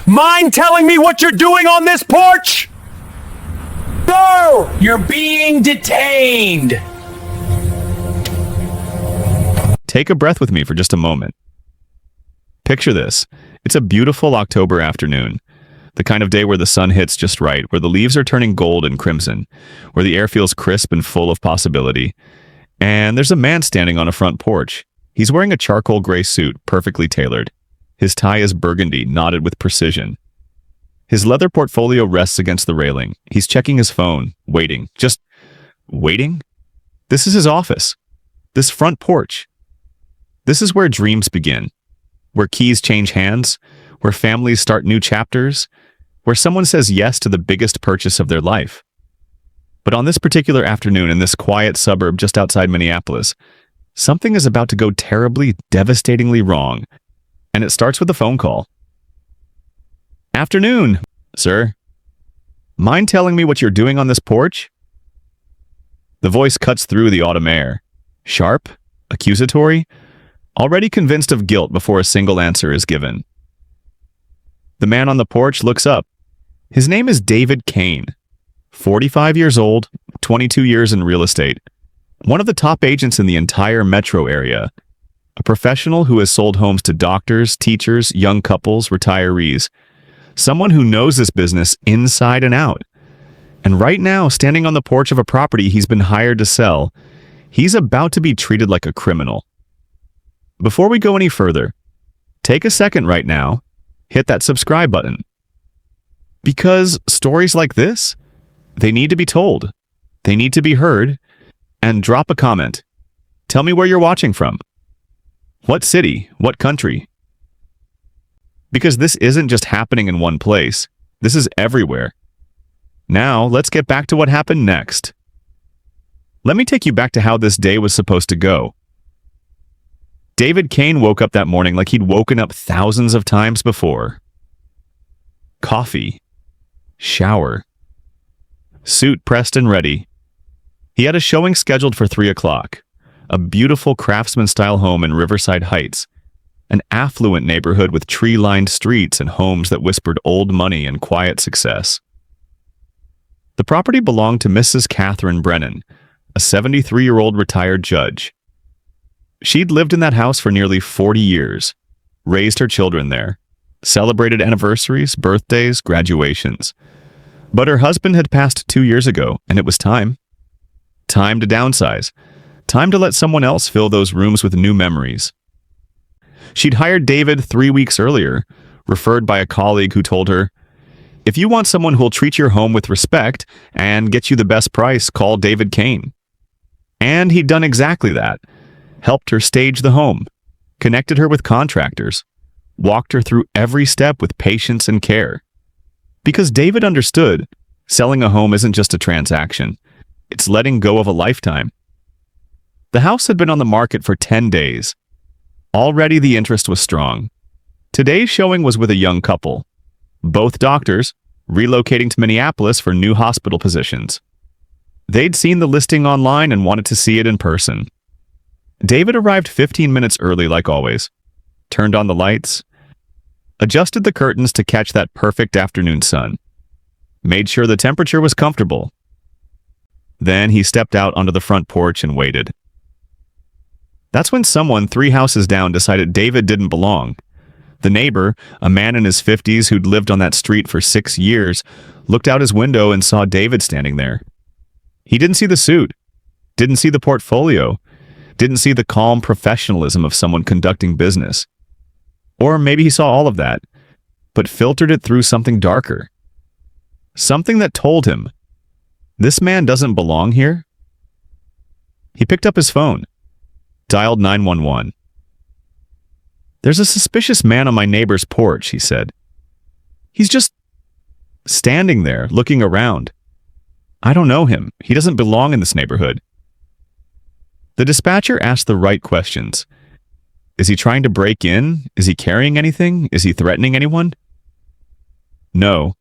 Mind telling me what you're doing on this porch? No! You're being detained! Take a breath with me for just a moment. Picture this. It's a beautiful October afternoon. The kind of day where the sun hits just right, where the leaves are turning gold and crimson, where the air feels crisp and full of possibility. And there's a man standing on a front porch. He's wearing a charcoal gray suit, perfectly tailored. His tie is burgundy, knotted with precision. His leather portfolio rests against the railing. He's checking his phone, waiting. Just waiting? This is his office. This front porch. This is where dreams begin, where keys change hands, where families start new chapters, where someone says yes to the biggest purchase of their life. But on this particular afternoon in this quiet suburb just outside Minneapolis, something is about to go terribly, devastatingly wrong, and it starts with a phone call. Afternoon, sir. Mind telling me what you're doing on this porch? The voice cuts through the autumn air. Sharp, accusatory, already convinced of guilt before a single answer is given. The man on the porch looks up. His name is David Kane, 45 years old, 22 years in real estate, one of the top agents in the entire metro area, a professional who has sold homes to doctors, teachers, young couples, retirees, someone who knows this business inside and out. And right now, standing on the porch of a property he's been hired to sell, he's about to be treated like a criminal. Before we go any further, take a second right now, hit that subscribe button. Because stories like this, they need to be told, they need to be heard, and drop a comment. Tell me where you're watching from. What city? What country? Because this isn't just happening in one place. This is everywhere. Now, let's get back to what happened next. Let me take you back to how this day was supposed to go. David Kane woke up that morning like he'd woken up thousands of times before. Coffee. Shower. Suit pressed and ready. He had a showing scheduled for 3 o'clock. A beautiful craftsman-style home in Riverside Heights. An affluent neighborhood with tree-lined streets and homes that whispered old money and quiet success. The property belonged to Mrs. Catherine Brennan, a 73-year-old retired judge. She'd lived in that house for nearly 40 years, raised her children there, celebrated anniversaries, birthdays, graduations. But her husband had passed 2 years ago, and it was time. Time to downsize. Time to let someone else fill those rooms with new memories. She'd hired David 3 weeks earlier, referred by a colleague who told her, "If you want someone who'll treat your home with respect and get you the best price, call David Kane." And he'd done exactly that. Helped her stage the home, connected her with contractors, walked her through every step with patience and care. Because David understood, selling a home isn't just a transaction. It's letting go of a lifetime. The house had been on the market for 10 days. Already the interest was strong. Today's showing was with a young couple. Both doctors, relocating to Minneapolis for new hospital positions. They'd seen the listing online and wanted to see it in person. David arrived 15 minutes early like always, turned on the lights, adjusted the curtains to catch that perfect afternoon sun, made sure the temperature was comfortable. Then he stepped out onto the front porch and waited. That's when someone 3 houses down decided David didn't belong. The neighbor, a man in his 50s who'd lived on that street for 6 years, looked out his window and saw David standing there. He didn't see the suit, didn't see the portfolio, didn't see the calm professionalism of someone conducting business. Or maybe he saw all of that, but filtered it through something darker. Something that told him, this man doesn't belong here. He picked up his phone, dialed 911. "There's a suspicious man on my neighbor's porch," he said. "He's just standing there, looking around. I don't know him. He doesn't belong in this neighborhood." The dispatcher asked the right questions. Is he trying to break in? Is he carrying anything? Is he threatening anyone? No,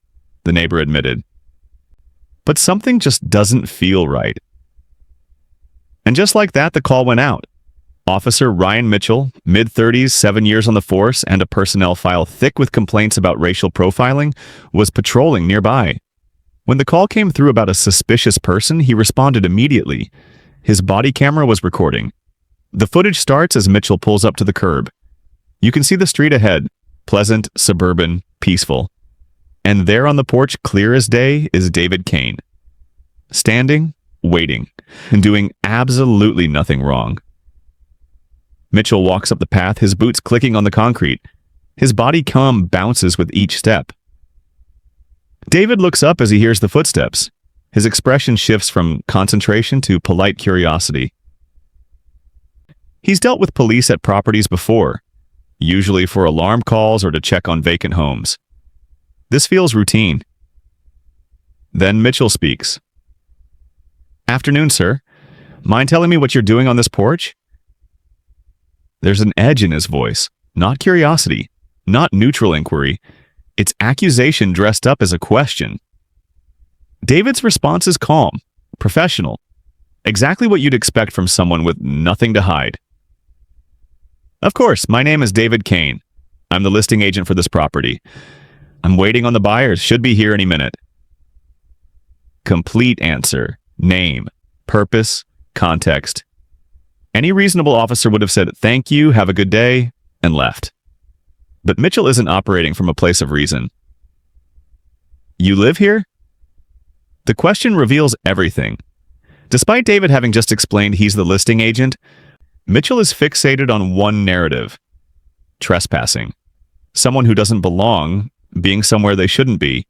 the neighbor admitted. But something just doesn't feel right. And just like that, the call went out. Officer Ryan Mitchell, mid-30s, 7 years on the force, and a personnel file thick with complaints about racial profiling, was patrolling nearby. When the call came through about a suspicious person, he responded immediately. His body camera was recording. The footage starts as Mitchell pulls up to the curb. You can see the street ahead, pleasant, suburban, peaceful. And there on the porch, clear as day, is David Kane. Standing, waiting, and doing absolutely nothing wrong. Mitchell walks up the path, his boots clicking on the concrete. His body cam bounces with each step. David looks up as he hears the footsteps. His expression shifts from concentration to polite curiosity. He's dealt with police at properties before, usually for alarm calls or to check on vacant homes. This feels routine. Then Mitchell speaks. "Afternoon, sir. Mind telling me what you're doing on this porch?" There's an edge in his voice, not curiosity, not neutral inquiry. It's accusation dressed up as a question. David's response is calm, professional, exactly what you'd expect from someone with nothing to hide. "Of course, my name is David Kane. I'm the listing agent for this property. I'm waiting on the buyers, should be here any minute." Complete answer, name, purpose, context. Any reasonable officer would have said, "Thank you, have a good day," and left. But Mitchell isn't operating from a place of reason. "You live here?" The question reveals everything. Despite David having just explained he's the listing agent, Mitchell is fixated on one narrative: trespassing. Someone who doesn't belong, being somewhere they shouldn't be.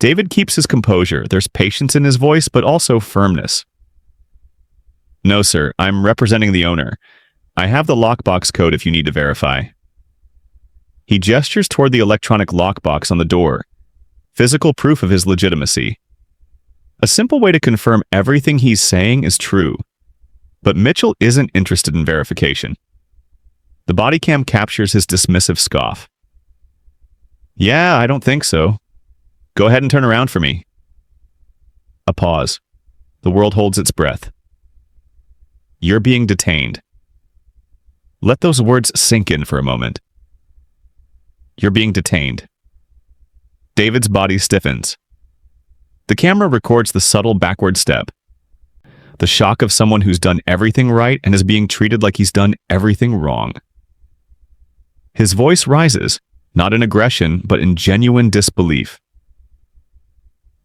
David keeps his composure. There's patience in his voice, but also firmness. "No, sir. I'm representing the owner. I have the lockbox code if you need to verify." He gestures toward the electronic lockbox on the door, physical proof of his legitimacy. A simple way to confirm everything he's saying is true. But Mitchell isn't interested in verification. The body cam captures his dismissive scoff. "Yeah, I don't think so. Go ahead and turn around for me." A pause. The world holds its breath. "You're being detained." Let those words sink in for a moment. You're being detained. David's body stiffens. The camera records the subtle backward step. The shock of someone who's done everything right and is being treated like he's done everything wrong. His voice rises, not in aggression, but in genuine disbelief.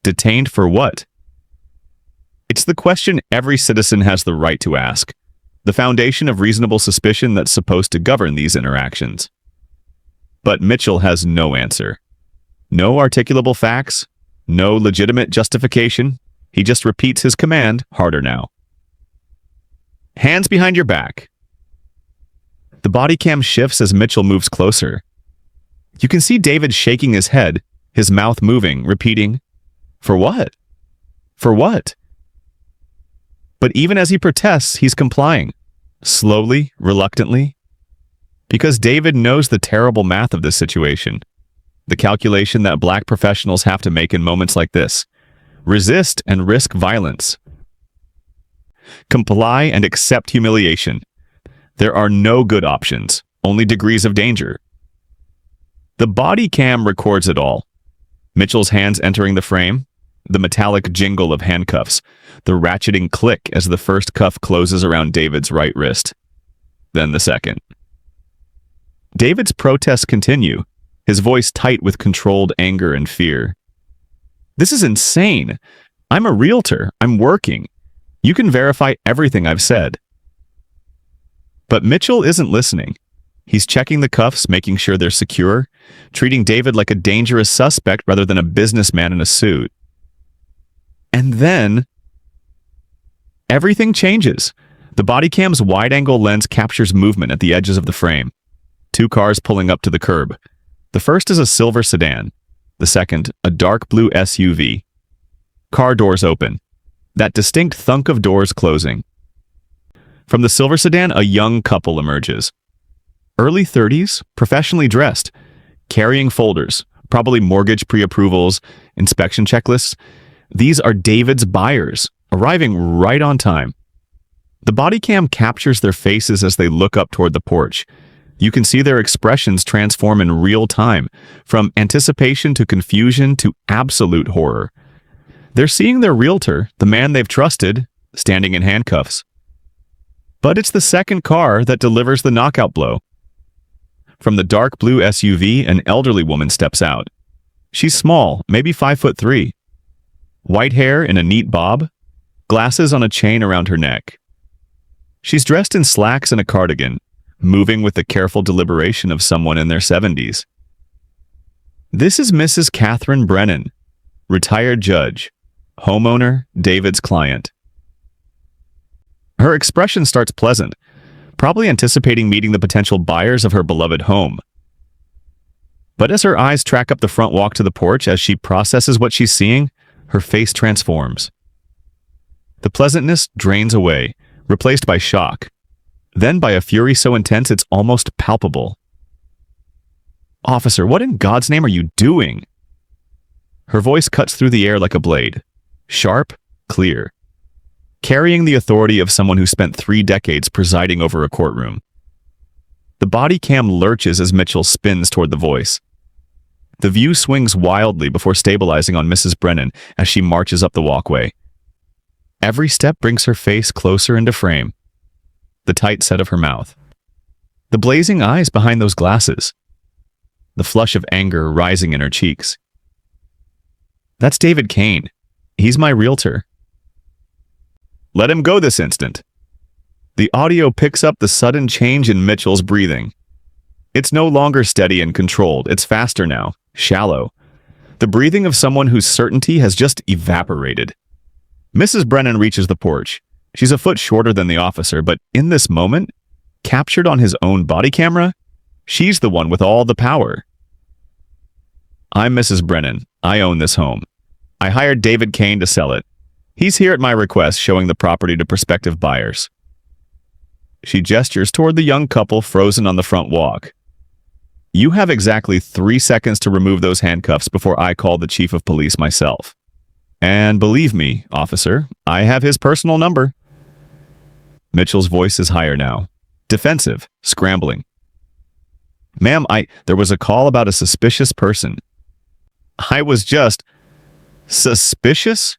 Detained for what? It's the question every citizen has the right to ask, the foundation of reasonable suspicion that's supposed to govern these interactions. But Mitchell has no answer. No articulable facts, no legitimate justification. He just repeats his command, harder now. "Hands behind your back." The body cam shifts as Mitchell moves closer. You can see David shaking his head, his mouth moving, repeating, "For what? For what?" But even as he protests, he's complying, slowly, reluctantly, because David knows the terrible math of this situation, the calculation that black professionals have to make in moments like this: resist and risk violence. Comply and accept humiliation. There are no good options, only degrees of danger. The body cam records it all. Mitchell's hands entering the frame, the metallic jingle of handcuffs, the ratcheting click as the first cuff closes around David's right wrist. Then the second. David's protests continue, his voice tight with controlled anger and fear. "This is insane. I'm a realtor. I'm working. You can verify everything I've said." But Mitchell isn't listening. He's checking the cuffs, making sure they're secure, treating David like a dangerous suspect rather than a businessman in a suit. And then everything changes. The body cam's wide-angle lens captures movement at the edges of the frame. Two cars pulling up to the curb. The first is a silver sedan. The second, a dark blue SUV. Car doors open. That distinct thunk of doors closing. From the silver sedan, a young couple emerges. Early 30s, professionally dressed, carrying folders, probably mortgage pre-approvals, inspection checklists. These are David's buyers, arriving right on time. The body cam captures their faces as they look up toward the porch. You can see their expressions transform in real time, from anticipation to confusion to absolute horror. They're seeing their realtor, the man they've trusted, standing in handcuffs. But it's the second car that delivers the knockout blow. From the dark blue SUV, an elderly woman steps out. She's small, maybe 5'3". White hair in a neat bob, glasses on a chain around her neck. She's dressed in slacks and a cardigan, moving with the careful deliberation of someone in their 70s. This is Mrs. Catherine Brennan, retired judge, homeowner, David's client. Her expression starts pleasant, probably anticipating meeting the potential buyers of her beloved home. But as her eyes track up the front walk to the porch as she processes what she's seeing, her face transforms. The pleasantness drains away, replaced by shock, then by a fury so intense it's almost palpable. "Officer, what in God's name are you doing?" Her voice cuts through the air like a blade, sharp, clear, carrying the authority of someone who spent 3 decades presiding over a courtroom. The body cam lurches as Mitchell spins toward the voice. The view swings wildly before stabilizing on Mrs. Brennan as she marches up the walkway. Every step brings her face closer into frame. The tight set of her mouth. The blazing eyes behind those glasses. The flush of anger rising in her cheeks. "That's David Kane. He's my realtor." "Let him go this instant." The audio picks up the sudden change in Mitchell's breathing. It's no longer steady and controlled. It's faster now, shallow. The breathing of someone whose certainty has just evaporated. Mrs. Brennan reaches the porch. She's a foot shorter than the officer, but in this moment, captured on his own body camera, she's the one with all the power. "I'm Mrs. Brennan. I own this home. I hired David Kane to sell it. He's here at my request, showing the property to prospective buyers." She gestures toward the young couple frozen on the front walk. "You have exactly 3 seconds to remove those handcuffs before I call the chief of police myself. And believe me, officer, I have his personal number." Mitchell's voice is higher now, defensive, scrambling. "Ma'am, there was a call about a suspicious person." "I was just..." "Suspicious?"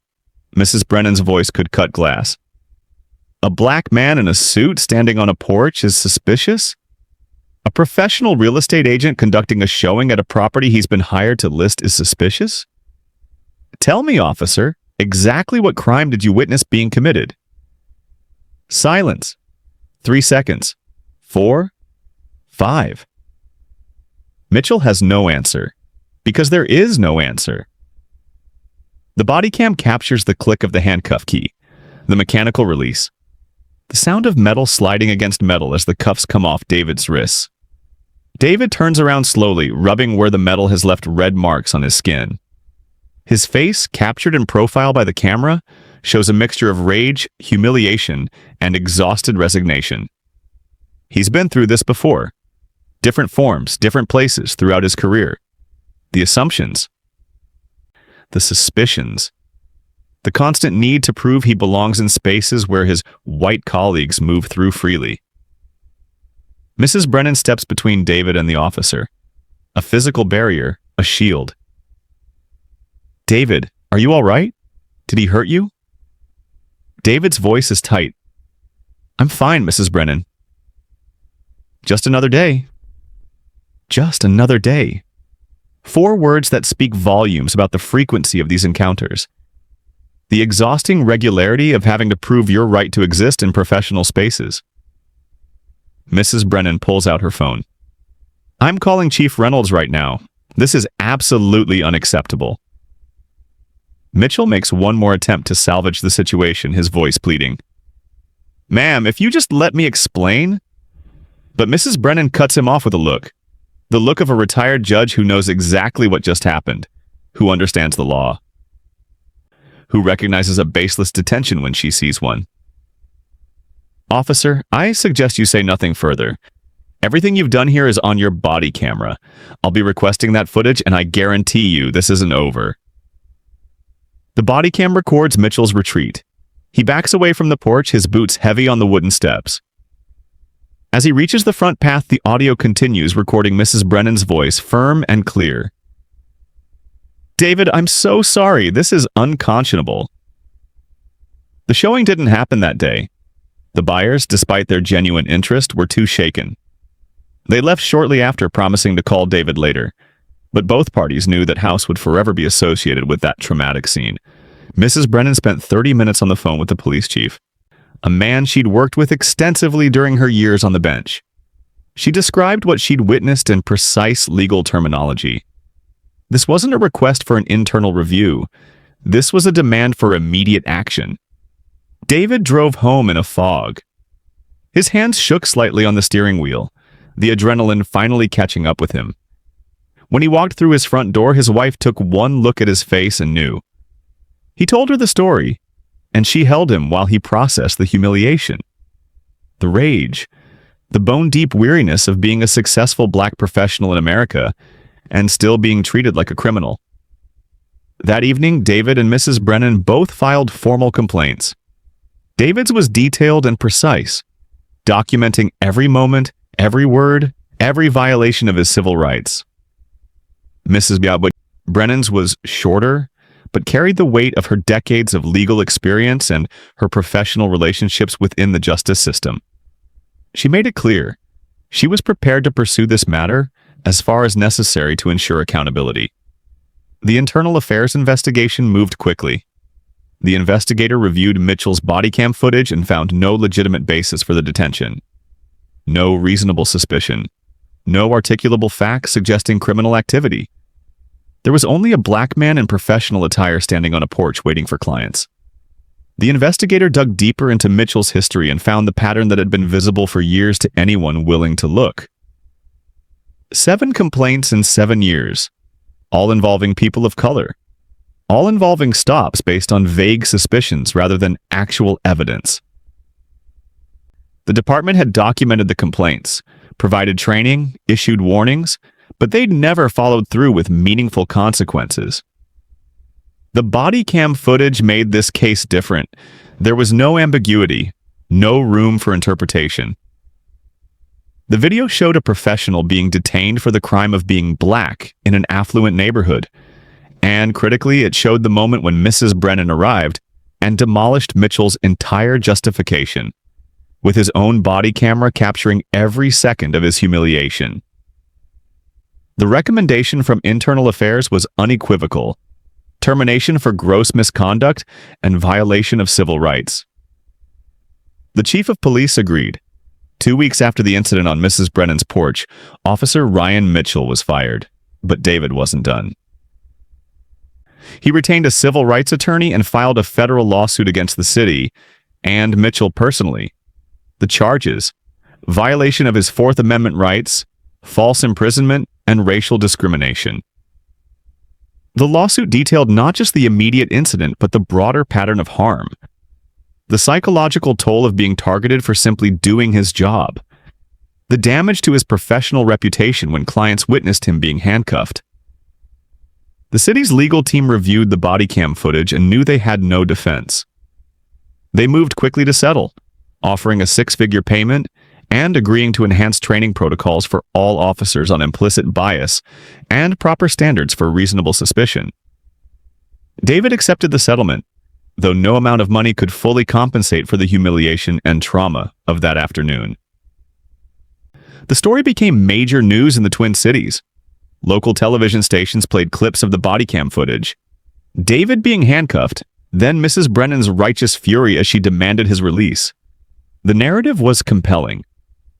Mrs. Brennan's voice could cut glass. "A black man in a suit standing on a porch is suspicious? A professional real estate agent conducting a showing at a property he's been hired to list is suspicious? Tell me, officer, exactly what crime did you witness being committed?" Silence. 3 seconds. 4. 5. Mitchell has no answer, because there is no answer. The body cam captures the click of the handcuff key, the mechanical release, the sound of metal sliding against metal as the cuffs come off David's wrists. David turns around slowly, rubbing where the metal has left red marks on his skin. His face, captured in profile by the camera, shows a mixture of rage, humiliation, and exhausted resignation. He's been through this before. Different forms, different places throughout his career. The assumptions. The suspicions. The constant need to prove he belongs in spaces where his white colleagues move through freely. Mrs. Brennan steps between David and the officer. A physical barrier, a shield. "David, are you all right? Did he hurt you?" David's voice is tight. "I'm fine, Mrs. Brennan." "Just another day." Just another day. 4 words that speak volumes about the frequency of these encounters. The exhausting regularity of having to prove your right to exist in professional spaces. Mrs. Brennan pulls out her phone. "I'm calling Chief Reynolds right now. This is absolutely unacceptable." Mitchell makes one more attempt to salvage the situation, his voice pleading. "Ma'am, if you just let me explain." But Mrs. Brennan cuts him off with a look. The look of a retired judge who knows exactly what just happened, who understands the law, who recognizes a baseless detention when she sees one. "Officer, I suggest you say nothing further. Everything you've done here is on your body camera. I'll be requesting that footage, and I guarantee you this isn't over." The body cam records Mitchell's retreat, He backs away from the porch, his boots heavy on the wooden steps. As he reaches the front path, the audio continues, recording Mrs. Brennan's voice, firm and clear. "David, I'm so sorry. This is unconscionable." The showing didn't happen that day. The buyers, despite their genuine interest, were too shaken. They left shortly after, promising to call David later. But both parties knew that house would forever be associated with that traumatic scene. Mrs. Brennan spent 30 minutes on the phone with the police chief, a man she'd worked with extensively during her years on the bench. She described what she'd witnessed in precise legal terminology. This wasn't a request for an internal review. This was a demand for immediate action. David drove home in a fog. His hands shook slightly on the steering wheel, the adrenaline finally catching up with him. When he walked through his front door, his wife took one look at his face and knew. He told her the story, and she held him while he processed the humiliation, the rage, the bone-deep weariness of being a successful black professional in America and still being treated like a criminal. That evening, David and Mrs. Brennan both filed formal complaints. David's was detailed and precise, documenting every moment, every word, every violation of his civil rights. Mrs. Brennan's was shorter, but carried the weight of her decades of legal experience and her professional relationships within the justice system. She made it clear she was prepared to pursue this matter as far as necessary to ensure accountability. The internal affairs investigation moved quickly. The investigator reviewed Mitchell's body cam footage and found no legitimate basis for the detention. No reasonable suspicion. No articulable facts suggesting criminal activity. There was only a black man in professional attire standing on a porch waiting for clients. The investigator dug deeper into Mitchell's history and found the pattern that had been visible for years to anyone willing to look. 7 complaints in 7 years, all involving people of color, all involving stops based on vague suspicions rather than actual evidence. The department had documented the complaints, provided training, issued warnings, but they'd never followed through with meaningful consequences. The body cam footage made this case different. There was no ambiguity, no room for interpretation. The video showed a professional being detained for the crime of being black in an affluent neighborhood, and critically, it showed the moment when Mrs. Brennan arrived and demolished Mitchell's entire justification, with his own body camera capturing every second of his humiliation. The recommendation from Internal Affairs was unequivocal: termination for gross misconduct and violation of civil rights. The chief of police agreed. 2 weeks after the incident on Mrs. Brennan's porch, Officer Ryan Mitchell was fired, but David wasn't done. He retained a civil rights attorney and filed a federal lawsuit against the city and Mitchell personally. The charges: violation of his Fourth Amendment rights, false imprisonment, and racial discrimination. The lawsuit detailed not just the immediate incident, but the broader pattern of harm. The psychological toll of being targeted for simply doing his job. The damage to his professional reputation when clients witnessed him being handcuffed. The city's legal team reviewed the body cam footage and knew they had no defense. They moved quickly to settle, offering a 6-figure payment and agreeing to enhance training protocols for all officers on implicit bias and proper standards for reasonable suspicion. David accepted the settlement, though no amount of money could fully compensate for the humiliation and trauma of that afternoon. The story became major news in the Twin Cities. Local television stations played clips of the body cam footage. David being handcuffed, then Mrs. Brennan's righteous fury as she demanded his release. The narrative was compelling.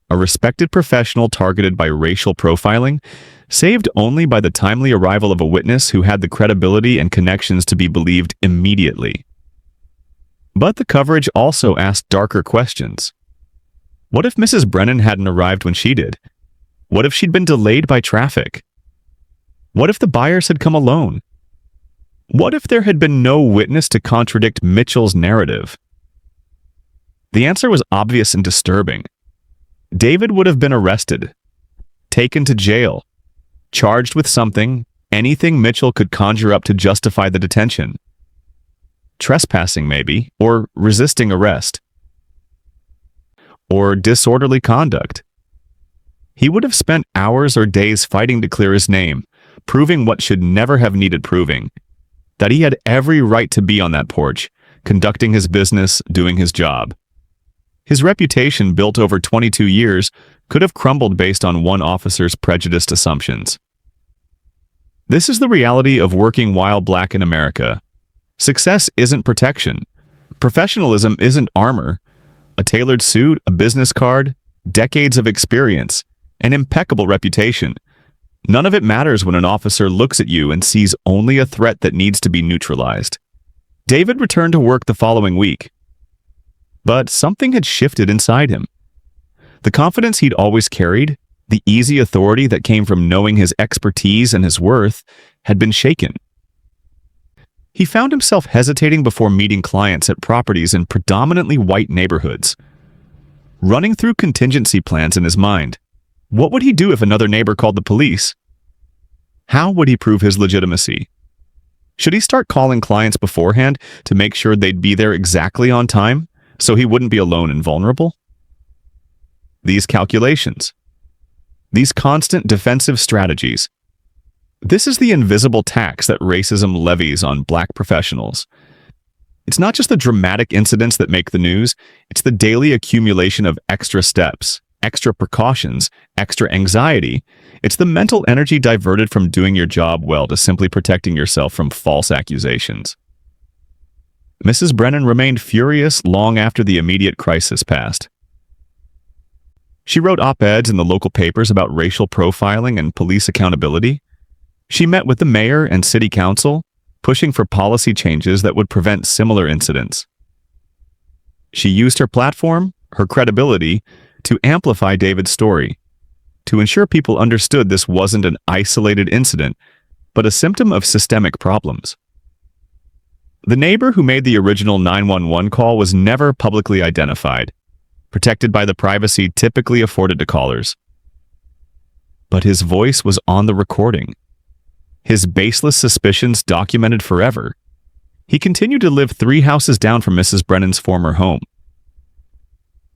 A respected professional targeted by racial profiling, saved only by the timely arrival of a witness who had the credibility and connections to be believed immediately. But the coverage also asked darker questions. What if Mrs. Brennan hadn't arrived when she did? What if she'd been delayed by traffic? What if the buyers had come alone? What if there had been no witness to contradict Mitchell's narrative? The answer was obvious and disturbing. David would have been arrested, taken to jail, charged with something, anything Mitchell could conjure up to justify the detention. trespassing maybe, or resisting arrest, or disorderly conduct. He would have spent hours or days fighting to clear his name, proving what should never have needed proving, that he had every right to be on that porch, conducting his business, doing his job. His reputation, built over 22 years, could have crumbled based on one officer's prejudiced assumptions. This is the reality of working while black in America. Success isn't protection. Professionalism isn't armor. A tailored suit, a business card, decades of experience, an impeccable reputation. None of it matters when an officer looks at you and sees only a threat that needs to be neutralized. David returned to work the following week. But something had shifted inside him. The confidence he'd always carried, the easy authority that came from knowing his expertise and his worth, had been shaken. He found himself hesitating before meeting clients at properties in predominantly white neighborhoods. Running through contingency plans in his mind. What would he do if another neighbor called the police? How would he prove his legitimacy? Should he start calling clients beforehand to make sure they'd be there exactly on time, so he wouldn't be alone and vulnerable? These calculations. These constant defensive strategies. This is the invisible tax that racism levies on black professionals. It's not just the dramatic incidents that make the news, it's the daily accumulation of extra steps, extra precautions, extra anxiety. It's the mental energy diverted from doing your job well to simply protecting yourself from false accusations. Mrs. Brennan remained furious long after the immediate crisis passed. She wrote op-eds in the local papers about racial profiling and police accountability. She met with the mayor and city council, pushing for policy changes that would prevent similar incidents. She used her platform, her credibility, to amplify David's story, to ensure people understood this wasn't an isolated incident, but a symptom of systemic problems. The neighbor who made the original 911 call was never publicly identified, protected by the privacy typically afforded to callers. But his voice was on the recording. His baseless suspicions documented forever. He continued to live 3 houses down from Mrs. Brennan's former home.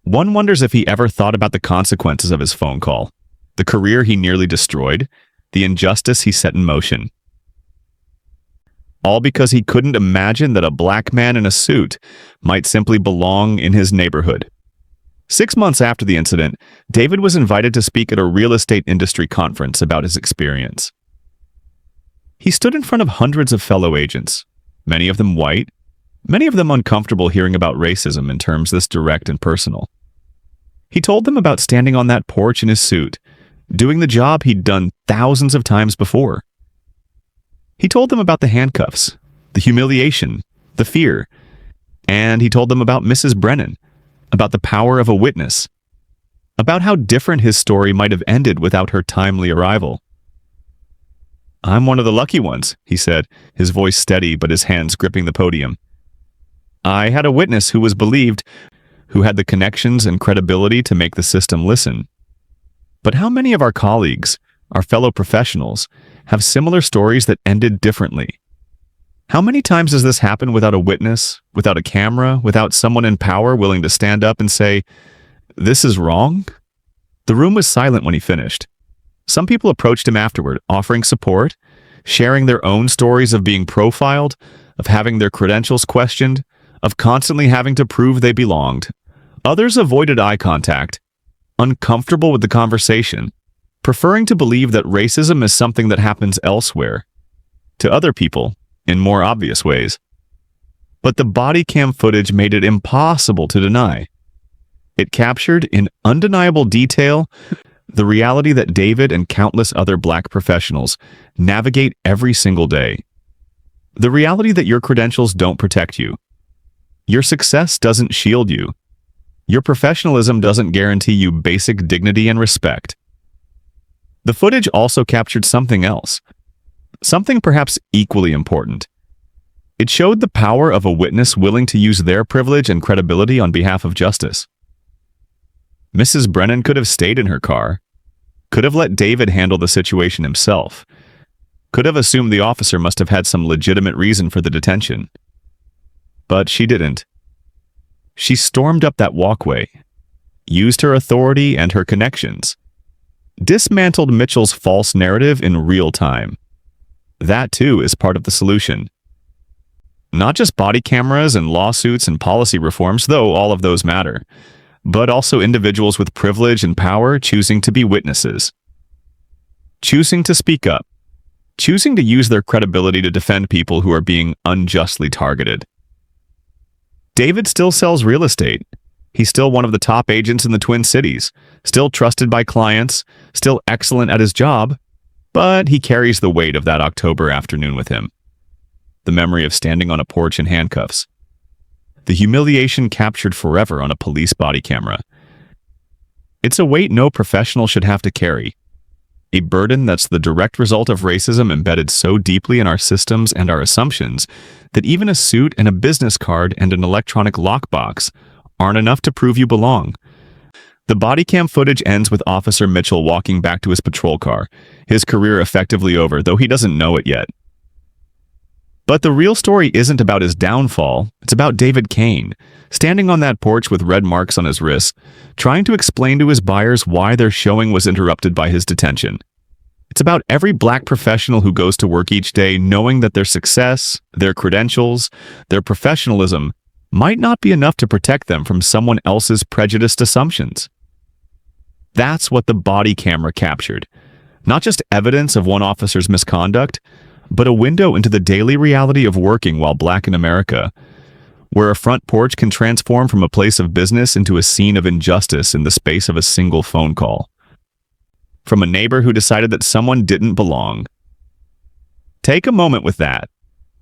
One wonders if he ever thought about the consequences of his phone call, the career he nearly destroyed, the injustice he set in motion. All because he couldn't imagine that a black man in a suit might simply belong in his neighborhood. 6 months after the incident, David was invited to speak at a real estate industry conference about his experience. He stood in front of hundreds of fellow agents, many of them white, many of them uncomfortable hearing about racism in terms this direct and personal. He told them about standing on that porch in his suit, doing the job he'd done thousands of times before. He told them about the handcuffs, the humiliation, the fear, and he told them about Mrs. Brennan, about the power of a witness, about how different his story might have ended without her timely arrival. "I'm one of the lucky ones," he said, his voice steady but his hands gripping the podium. "I had a witness who was believed, who had the connections and credibility to make the system listen. But how many of our colleagues, our fellow professionals, have similar stories that ended differently? How many times does this happen without a witness, without a camera, without someone in power willing to stand up and say, 'This is wrong'?" The room was silent when he finished. Some people approached him afterward, offering support, sharing their own stories of being profiled, of having their credentials questioned, of constantly having to prove they belonged. Others avoided eye contact, uncomfortable with the conversation, preferring to believe that racism is something that happens elsewhere, to other people, in more obvious ways. But the body cam footage made it impossible to deny. It captured in undeniable detail the reality that David and countless other black professionals navigate every single day. The reality that your credentials don't protect you. Your success doesn't shield you. Your professionalism doesn't guarantee you basic dignity and respect. The footage also captured something else, something perhaps equally important. It showed the power of a witness willing to use their privilege and credibility on behalf of justice. Mrs. Brennan could have stayed in her car, could have let David handle the situation himself, could have assumed the officer must have had some legitimate reason for the detention. But she didn't. She stormed up that walkway, used her authority and her connections, dismantled Mitchell's false narrative in real time. That, too, is part of the solution. Not just body cameras and lawsuits and policy reforms, though all of those matter, but also individuals with privilege and power choosing to be witnesses, choosing to speak up, choosing to use their credibility to defend people who are being unjustly targeted. David still sells real estate. He's still one of the top agents in the Twin Cities, still trusted by clients, still excellent at his job, but he carries the weight of that October afternoon with him. The memory of standing on a porch in handcuffs. The humiliation captured forever on a police body camera. It's a weight no professional should have to carry. A burden that's the direct result of racism embedded so deeply in our systems and our assumptions that even a suit and a business card and an electronic lockbox aren't enough to prove you belong. The body cam footage ends with Officer Mitchell walking back to his patrol car, his career effectively over, though he doesn't know it yet. But the real story isn't about his downfall, it's about David Kane, standing on that porch with red marks on his wrists, trying to explain to his buyers why their showing was interrupted by his detention. It's about every black professional who goes to work each day knowing that their success, their credentials, their professionalism might not be enough to protect them from someone else's prejudiced assumptions. That's what the body camera captured. Not just evidence of one officer's misconduct, but a window into the daily reality of working while black in America, where a front porch can transform from a place of business into a scene of injustice in the space of a single phone call. From a neighbor who decided that someone didn't belong. Take a moment with that.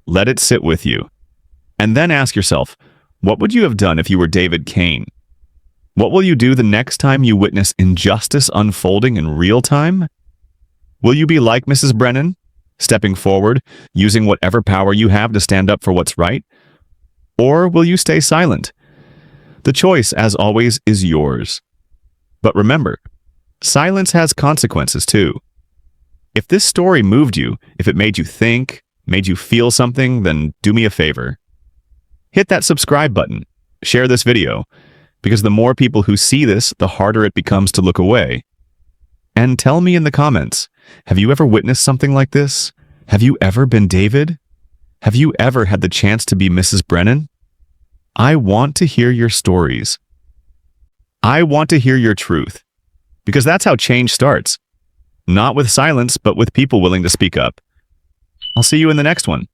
Let it sit with you. And then ask yourself, what would you have done if you were David Kane? What will you do the next time you witness injustice unfolding in real time? Will you be like Mrs. Brennan, stepping forward, using whatever power you have to stand up for what's right? Or will you stay silent? The choice, as always, is yours. But remember, silence has consequences too. If this story moved you, if it made you think, made you feel something, then do me a favor. Hit that subscribe button. Share this video, because the more people who see this, the harder it becomes to look away. And tell me in the comments, have you ever witnessed something like this? Have you ever been David? Have you ever had the chance to be Mrs. Brennan? I want to hear your stories. I want to hear your truth, because that's how change starts. Not with silence, but with people willing to speak up. I'll see you in the next one.